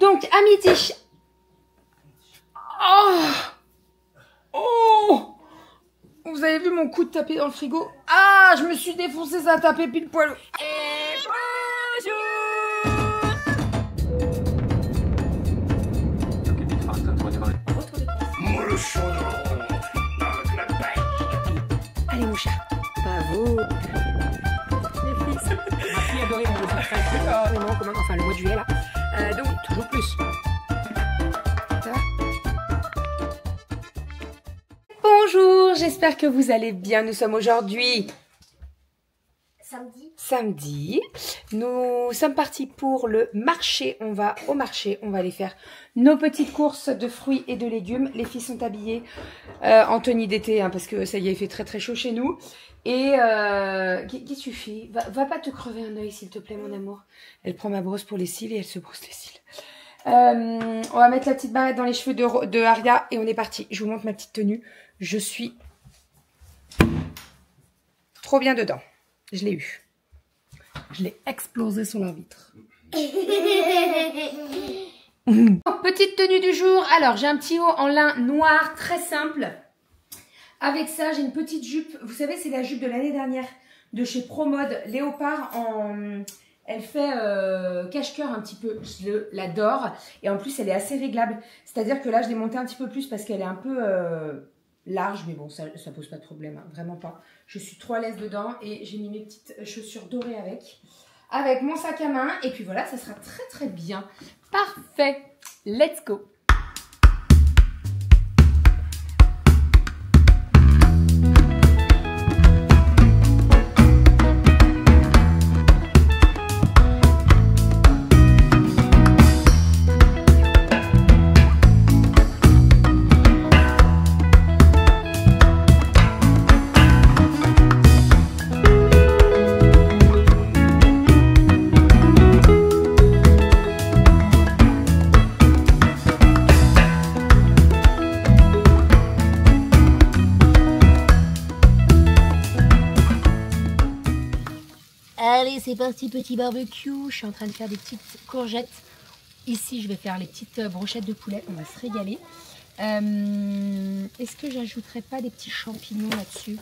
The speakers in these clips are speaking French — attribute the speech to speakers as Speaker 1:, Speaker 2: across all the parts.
Speaker 1: Donc, à midi. Oh, oh, vous avez vu mon coup de taper dans le frigo? Ah, je me suis défoncé, ça a tapé pile poil. Et bonjour. Allez mon chat, pas vous. Les fils. Ma fille adorait mon enfin le mois de juillet là. Donc toujours plus. Ça va? Bonjour, j'espère que vous allez bien. Nous sommes aujourd'hui samedi. Nous sommes partis pour le marché. On va au marché, on va aller faire nos petites courses de fruits et de légumes. Les filles sont habillées en tenue d'été, hein, parce que ça y est, il fait très très chaud chez nous. Et qu'est-ce que tu fais? Va pas te crever un œil s'il te plaît mon amour. Elle prend ma brosse pour les cils et elle se brosse les cils. On va mettre la petite barrette dans les cheveux de Aria et on est parti. Je vous montre ma petite tenue. Je suis trop bien dedans. Je l'ai eu. Je l'ai explosé sur la vitre. Petite tenue du jour. Alors, j'ai un petit haut en lin noir, très simple. Avec ça, j'ai une petite jupe. Vous savez, c'est la jupe de l'année dernière de chez Promode. Léopard en... Elle fait cache-cœur un petit peu. Je l'adore. Et en plus, elle est assez réglable. C'est-à-dire que là, je l'ai montée un petit peu plus parce qu'elle est un peu... large, mais bon, ça pose pas de problème, hein, vraiment pas. Je suis trop à l'aise dedans et j'ai mis mes petites chaussures dorées avec mon sac à main. Et puis voilà, ça sera très très bien. Parfait, let's go. Allez, c'est parti, petit barbecue. Je suis en train de faire des petites courgettes. Ici, je vais faire les petites brochettes de poulet. On va se régaler. Est-ce que j'ajouterais pas des petits champignons là-dessus?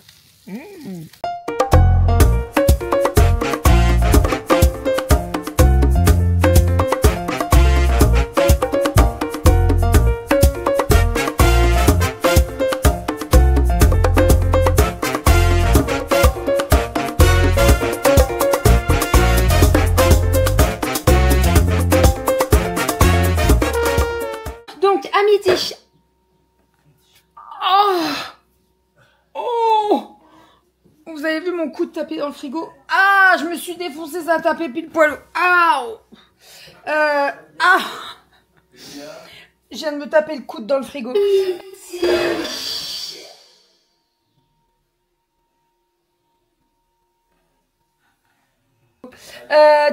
Speaker 1: À midi. Oh, vous avez vu mon coup de taper dans le frigo? Ah, je me suis défoncé, ça a tapé pile poil. Je viens de me taper le coude dans le frigo.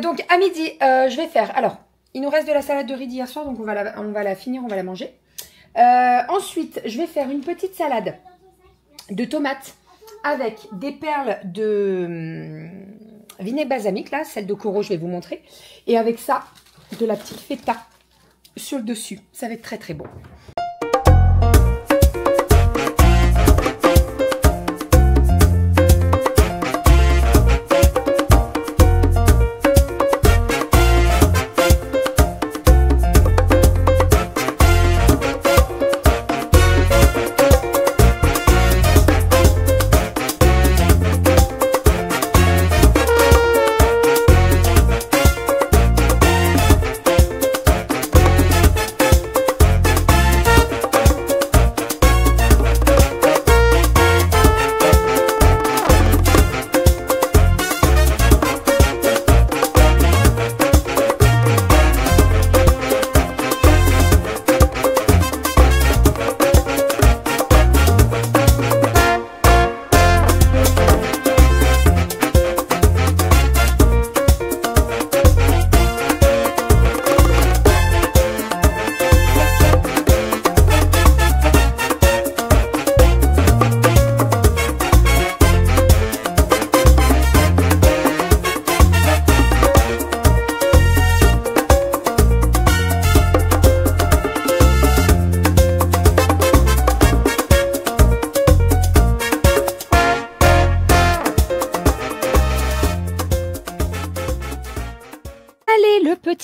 Speaker 1: Donc à midi, je vais faire... Alors, il nous reste de la salade de riz d'hier soir, donc on va la finir, on va la manger. Ensuite, je vais faire une petite salade de tomates avec des perles de vinaigre balsamique, là, celle de Coro, je vais vous montrer. Et avec ça, de la petite feta sur le dessus. Ça va être très très bon.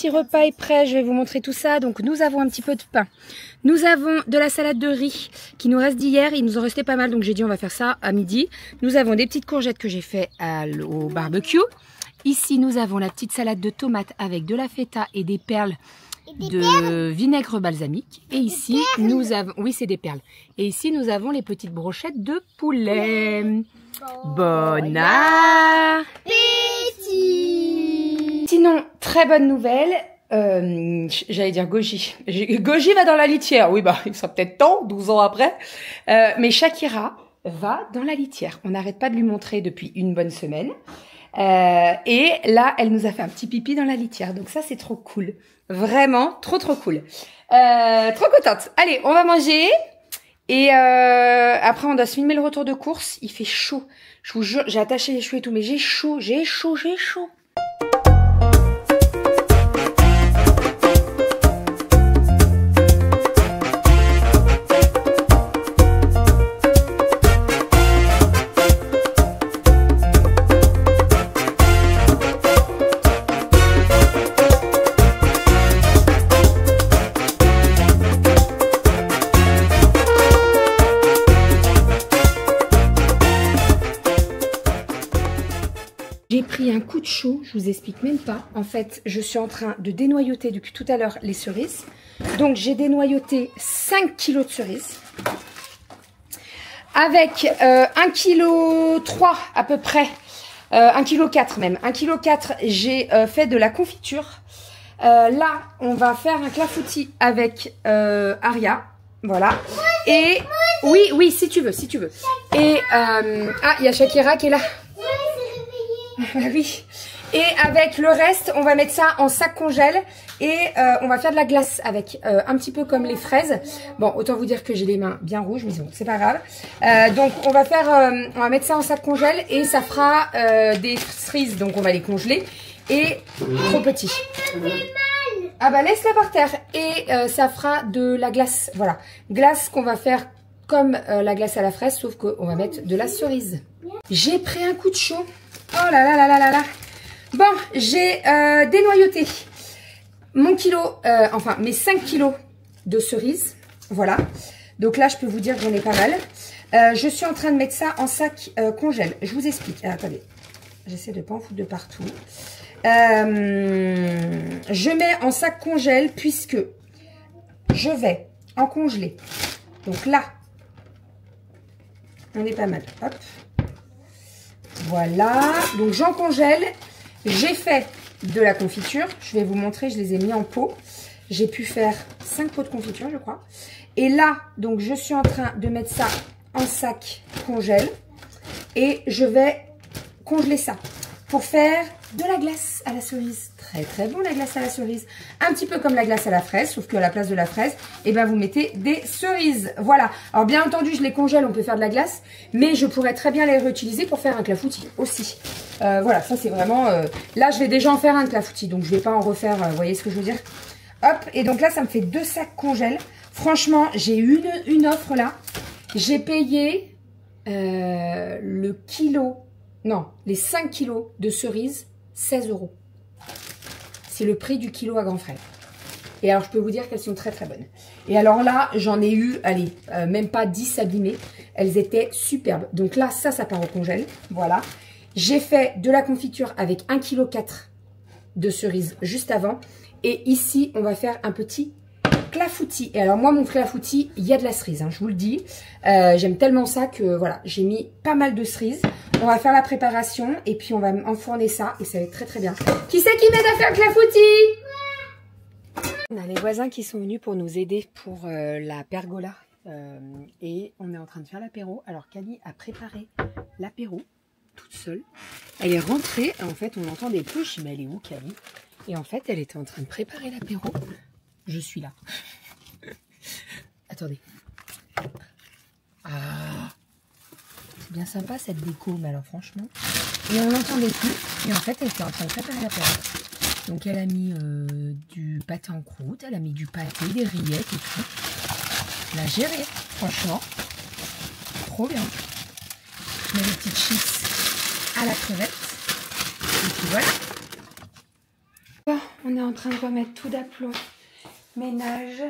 Speaker 1: petit repas est prêt, je vais vous montrer tout ça. Donc nous avons un petit peu de pain. Nous avons de la salade de riz qui nous reste d'hier. Il nous en restait pas mal, donc j'ai dit on va faire ça à midi. Nous avons des petites courgettes que j'ai fait au barbecue. Ici nous avons la petite salade de tomates avec de la feta et des perles de vinaigre balsamique. Et ici nous avons... Oui, c'est des perles. Et ici nous avons les petites brochettes de poulet. Bon appétit! Sinon, très bonne nouvelle. J'allais dire Goji. Goji va dans la litière. Oui, bah, il sera peut-être temps, 12 ans après. Mais Shakira va dans la litière. On n'arrête pas de lui montrer depuis une bonne semaine. Et là, elle nous a fait un petit pipi dans la litière. Donc ça, c'est trop cool. Vraiment, trop cool. Trop contente. Allez, on va manger. Et après, on doit se filmer le retour de course. Il fait chaud. Je vous jure, j'ai attaché les cheveux et tout, mais j'ai chaud. J'ai pris un coup de chaud, je vous explique même pas. En fait, je suis en train de dénoyauter depuis tout à l'heure les cerises. Donc, j'ai dénoyauté 5 kg de cerises. Avec 1,3 kg à peu près. 1,4 kg même. 1,4 kg, j'ai fait de la confiture. Là, on va faire un clafoutis avec Aria. Voilà. Et oui, si tu veux. Et ah, il y a Shakira qui est là. Oui. Et avec le reste, on va mettre ça en sac congèle et on va faire de la glace avec, un petit peu comme les fraises. Bon, autant vous dire que j'ai les mains bien rouges, mais bon, c'est pas grave. Donc on va mettre ça en sac congèle et ça fera des cerises, donc on va les congeler et trop petits. Ah bah laisse-la par terre et ça fera de la glace, voilà. Glace qu'on va faire comme la glace à la fraise, sauf qu'on va mettre de la cerise. J'ai pris un coup de chaud. Oh là là là là là là. Bon, j'ai dénoyauté mon kilo, enfin mes 5 kilos de cerises. Voilà. Donc là, je peux vous dire que j'en ai pas mal. Je suis en train de mettre ça en sac congèle. Je vous explique. Ah, attendez. J'essaie de ne pas en foutre de partout. Je mets en sac congèle puisque je vais en congeler. Donc là, on est pas mal. Hop. Voilà, donc j'en congèle. J'ai fait de la confiture. Je vais vous montrer, je les ai mis en pot. J'ai pu faire 5 pots de confiture, je crois. Et là, donc je suis en train de mettre ça en sac congèle. Et je vais congeler ça pour faire de la glace à la cerise. Très bon la glace à la cerise. Un petit peu comme la glace à la fraise, sauf qu'à la place de la fraise, eh ben, vous mettez des cerises. Voilà. Alors bien entendu, je les congèle, on peut faire de la glace, mais je pourrais très bien les réutiliser pour faire un clafoutis aussi. Voilà, ça c'est vraiment... Là, je vais déjà en faire un clafoutis, donc je vais pas en refaire, vous voyez ce que je veux dire? Hop, et donc là, ça me fait 2 sacs congèle. Franchement, j'ai eu une offre là. J'ai payé le kilo... Non, les 5 kilos de cerises, 16 €. C'est le prix du kilo à grands frais. Et alors, je peux vous dire qu'elles sont très bonnes. Et alors là, j'en ai eu, allez, même pas 10 abîmées. Elles étaient superbes. Donc là, ça part au congèle. Voilà. J'ai fait de la confiture avec 1,4 kg de cerises juste avant. Et ici, on va faire un petit clafoutis. Et alors moi, mon clafoutis, il y a de la cerise, hein, je vous le dis. J'aime tellement ça que voilà, j'ai mis pas mal de cerises. On va faire la préparation et puis on va enfourner ça et ça va être très bien. Qui c'est qui m'aide à faire le clafoutis? On a les voisins qui sont venus pour nous aider pour la pergola. Et on est en train de faire l'apéro. Alors Kali a préparé l'apéro toute seule. Elle est rentrée. En fait, on entend des touches. Mais elle est où, Kali? Et en fait, elle était en train de préparer l'apéro. Je suis là. Attendez. Ah, c'est bien sympa cette déco, mais alors franchement. Et on entendait tout. Et en fait, elle était en train de préparer l'apéro. Donc elle a mis du pâté en croûte, elle a mis du pâté, des rillettes et tout. Elle a géré, franchement. Trop bien. Je mets les petites chips à la crevette. Et puis voilà. Bon, on On est en train de remettre tout d'aplomb. Ménage,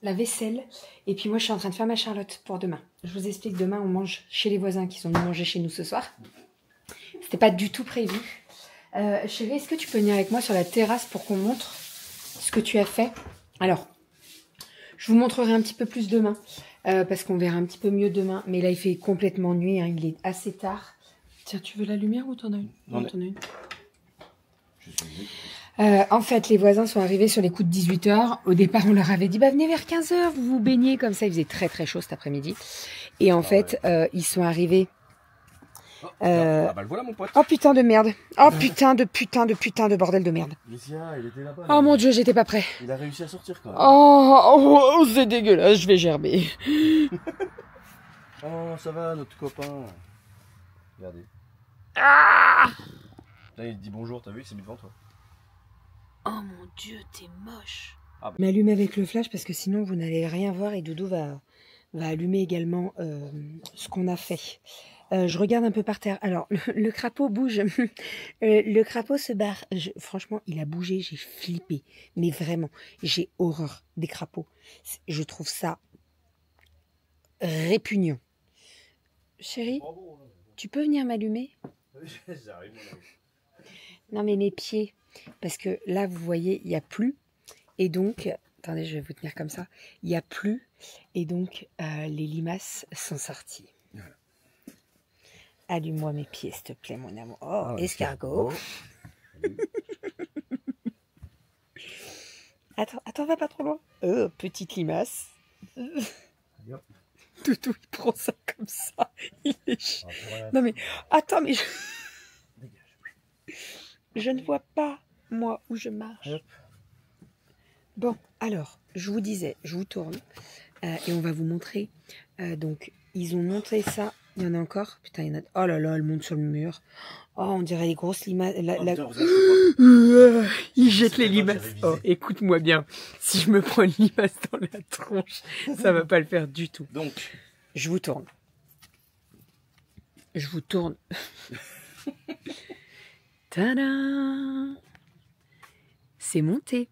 Speaker 1: la vaisselle. Et puis moi, je suis en train de faire ma Charlotte pour demain. Je vous explique, demain, on mange chez les voisins qui sont venus manger chez nous ce soir. C'était pas du tout prévu. Chérie, est-ce que tu peux venir avec moi sur la terrasse pour qu'on montre ce que tu as fait? Alors, je vous montrerai un petit peu plus demain, parce qu'on verra un petit peu mieux demain. Mais là, il fait complètement nuit, hein, il est assez tard. Tiens, tu veux la lumière ou t'en as une? Non, t'en as une. En fait, les voisins sont arrivés sur les coups de 18 h. Au départ, on leur avait dit, bah, venez vers 15 h, vous vous baignez. Comme ça, il faisait très très chaud cet après-midi. Et en fait, ils sont arrivés...
Speaker 2: bah le voilà mon pote.
Speaker 1: Oh putain de merde. Oh putain de bordel de merde.
Speaker 2: Lucia, il était là-bas.
Speaker 1: Oh mon dieu, j'étais pas prêt.
Speaker 2: Il a réussi à sortir quand même.
Speaker 1: Oh, c'est dégueulasse, je vais gerber.
Speaker 2: Oh, ça va, notre copain. Regardez.
Speaker 1: Ah,
Speaker 2: Là, il dit bonjour, t'as vu, il s'est mis devant toi.
Speaker 1: oh mon dieu, t'es moche.
Speaker 2: Ah bah.
Speaker 1: M'allume avec le flash parce que sinon vous n'allez rien voir et Doudou va allumer également ce qu'on a fait. Je regarde un peu par terre. Alors, le crapaud bouge. Le crapaud se barre. Franchement, il a bougé. J'ai flippé. Mais vraiment, j'ai horreur des crapauds. Je trouve ça répugnant. Chérie, tu peux venir m'allumer?
Speaker 2: J'arrive, mon ami.
Speaker 1: Non, mais mes pieds. Parce que là, vous voyez, il n'y a plus. Et donc, attendez, je vais vous tenir comme ça. Il n'y a plus. Et donc, les limaces sont sorties. Voilà. Allume-moi mes pieds, s'il te plaît, mon amour. Oh, escargot. Attends, va pas trop loin. Oh, petite limace. Toutou, il prend ça comme ça. Il est chiant. Non, mais, attends, mais je ne vois pas, moi, où je marche. Bon, alors, je vous disais, je vous tourne. Et on va vous montrer. Donc, ils ont montré ça. Il y en a encore? Putain, il y en a... Oh là là, elle monte sur le mur. Oh, on dirait les grosses limaces. Il jette les limaces. Oh, écoute-moi bien. Si je me prends une limace dans la tronche, ça va pas le faire du tout.
Speaker 2: Donc,
Speaker 1: je vous tourne. Je vous tourne. Tadam! C'est monté.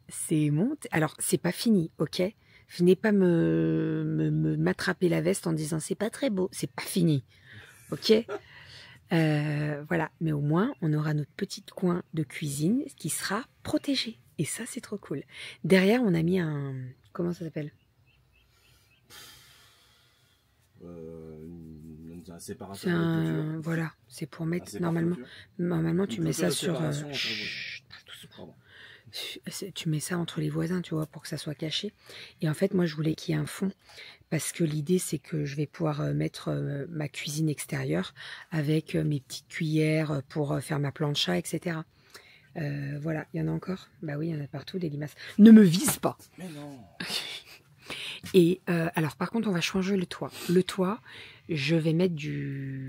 Speaker 1: C'est monté. Alors, c'est pas fini, ok? Venez pas m'attraper la veste en disant c'est pas très beau. C'est pas fini. Ok, voilà. Mais au moins, on aura notre petit coin de cuisine qui sera protégé. Et ça, c'est trop cool. Derrière, on a mis un... Comment ça s'appelle?
Speaker 2: Un séparateur.
Speaker 1: Voilà. C'est pour mettre... Normalement, tu mets ça sur... Tu mets ça entre les voisins, tu vois, pour que ça soit caché. Et en fait, moi, je voulais qu'il y ait un fond. Parce que l'idée, c'est que je vais pouvoir mettre ma cuisine extérieure avec mes petites cuillères pour faire ma plancha, etc. Voilà, il y en a encore? Bah oui, il y en a partout, des limaces. Ne me vise pas!
Speaker 2: Mais non!
Speaker 1: Et alors, par contre, on va changer le toit. Le toit, je vais mettre de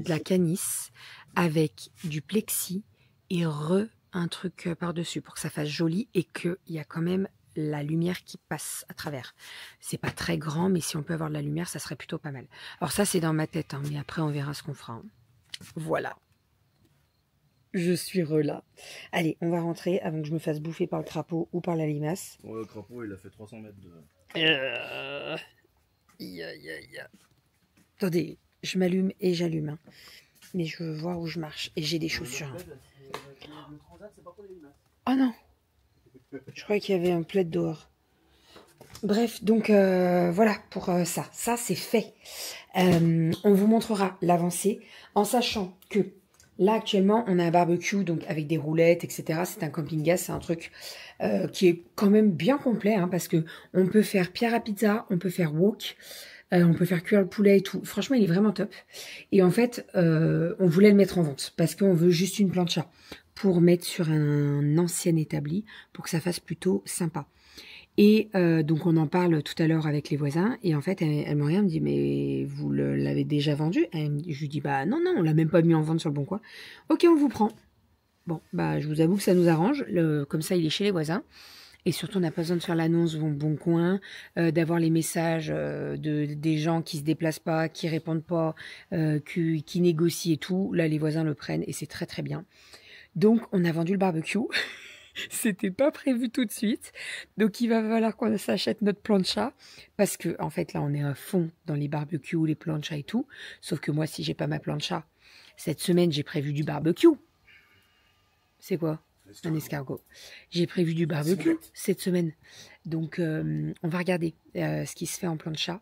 Speaker 1: la canisse avec du plexi et un truc par-dessus pour que ça fasse joli et qu'il y a quand même la lumière qui passe à travers. C'est pas très grand, mais si on peut avoir de la lumière, ça serait plutôt pas mal. Alors ça, c'est dans ma tête, hein, mais après, on verra ce qu'on fera. Hein. Voilà. Je suis là. Allez, on va rentrer avant que je me fasse bouffer par le crapaud ou par la limace.
Speaker 2: Ouais, le crapaud, il a fait 300 mètres de...
Speaker 1: Attendez, je m'allume et j'allume. Hein. Mais je veux voir où je marche. Et j'ai des chaussures. Hein. Oh non! Je croyais qu'il y avait un plaid dehors. Bref, donc voilà pour ça. Ça, c'est fait. On vous montrera l'avancée en sachant que là, actuellement, on a un barbecue donc avec des roulettes, etc. C'est un camping-gaz, c'est un truc qui est quand même bien complet hein, parce que on peut faire pierre à pizza, on peut faire wok, on peut faire cuire le poulet et tout. Franchement, il est vraiment top. Et en fait, on voulait le mettre en vente parce qu'on veut juste une plancha pour mettre sur un ancien établi pour que ça fasse plutôt sympa. Et donc on en parle tout à l'heure avec les voisins et en fait elle me regarde, me dit mais vous l'avez déjà vendu? Je lui dis bah non on l'a même pas mis en vente sur le Bon Coin. Ok, on vous prend. Bon bah je vous avoue que ça nous arrange, comme ça il est chez les voisins Et surtout, on n'a pas besoin de faire l'annonce Bon Coin, d'avoir les messages des gens qui se déplacent pas, qui répondent pas, qui négocient et tout. Là, les voisins le prennent et c'est très très bien. Donc, on a vendu le barbecue. C'était pas prévu tout de suite. Donc, il va falloir qu'on s'achète notre plancha. Parce que, en fait, là, on est à fond dans les barbecues, les planchas et tout. Sauf que moi, si j'ai pas ma plancha, cette semaine, j'ai prévu du barbecue. C'est quoi? Un escargot. J'ai prévu du barbecue cette semaine. Donc, on va regarder ce qui se fait en plancha.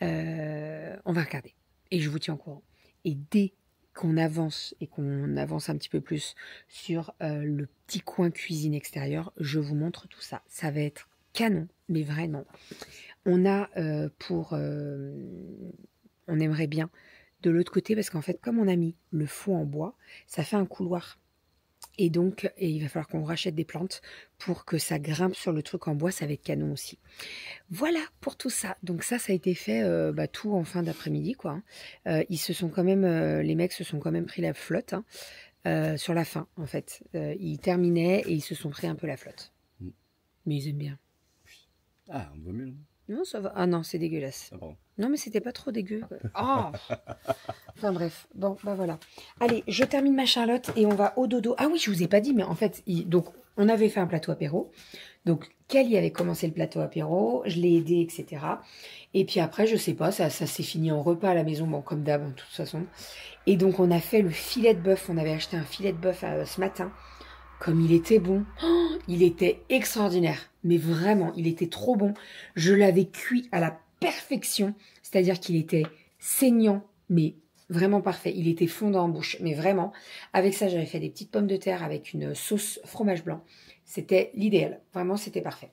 Speaker 1: On va regarder. Et je vous tiens au courant. Et dès qu'on avance et qu'on avance un petit peu plus sur le petit coin cuisine extérieure, je vous montre tout ça. Ça va être canon, mais vraiment. On a on aimerait bien de l'autre côté, parce qu'en fait, comme on a mis le fond en bois, ça fait un couloir. Et donc, il va falloir qu'on rachète des plantes pour que ça grimpe sur le truc en bois, ça va être canon aussi. Voilà pour tout ça. Donc ça a été fait tout en fin d'après-midi, quoi. Ils se sont quand même, les mecs se sont quand même pris la flotte sur la fin, en fait. Ils terminaient et ils se sont pris un peu la flotte. Mais ils aiment bien.
Speaker 2: Ah, on voit mieux, non?
Speaker 1: Non, ça va. Ah non, c'est dégueulasse.
Speaker 2: Ah, pardon.
Speaker 1: Non, mais c'était pas trop dégueu. Oh. Enfin bref, bon, bah voilà. Allez, je termine ma Charlotte et on va au dodo. Ah oui, je vous ai pas dit, mais en fait, donc on avait fait un plateau apéro. Donc, Kelly avait commencé le plateau apéro, je l'ai aidé, etc. Et puis après, je sais pas, ça s'est fini en repas à la maison, bon, comme d'hab, de toute façon. Et donc, on a fait le filet de bœuf. On avait acheté un filet de bœuf ce matin. Comme il était bon, oh, il était extraordinaire, mais vraiment, il était trop bon. Je l'avais cuit à la perfection, c'est-à-dire qu'il était saignant, mais vraiment parfait. Il était fondant en bouche, mais vraiment. Avec ça, j'avais fait des petites pommes de terre avec une sauce fromage blanc. C'était l'idéal, vraiment, c'était parfait.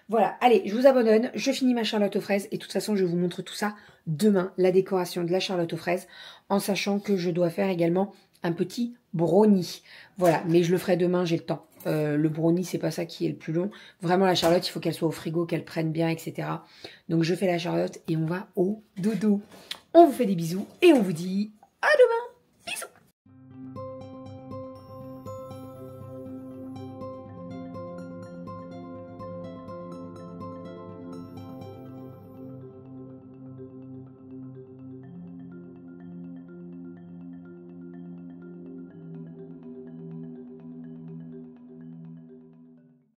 Speaker 1: Voilà, allez, je vous abandonne, je finis ma Charlotte aux fraises et de toute façon, je vous montre tout ça demain, la décoration de la Charlotte aux fraises, en sachant que je dois faire également un petit brownie. Voilà, mais je le ferai demain, j'ai le temps. Le brownie, c'est pas ça qui est le plus long. Vraiment, la Charlotte, il faut qu'elle soit au frigo, qu'elle prenne bien, etc. Donc, je fais la Charlotte et on va au dodo. On vous fait des bisous et on vous dit à demain.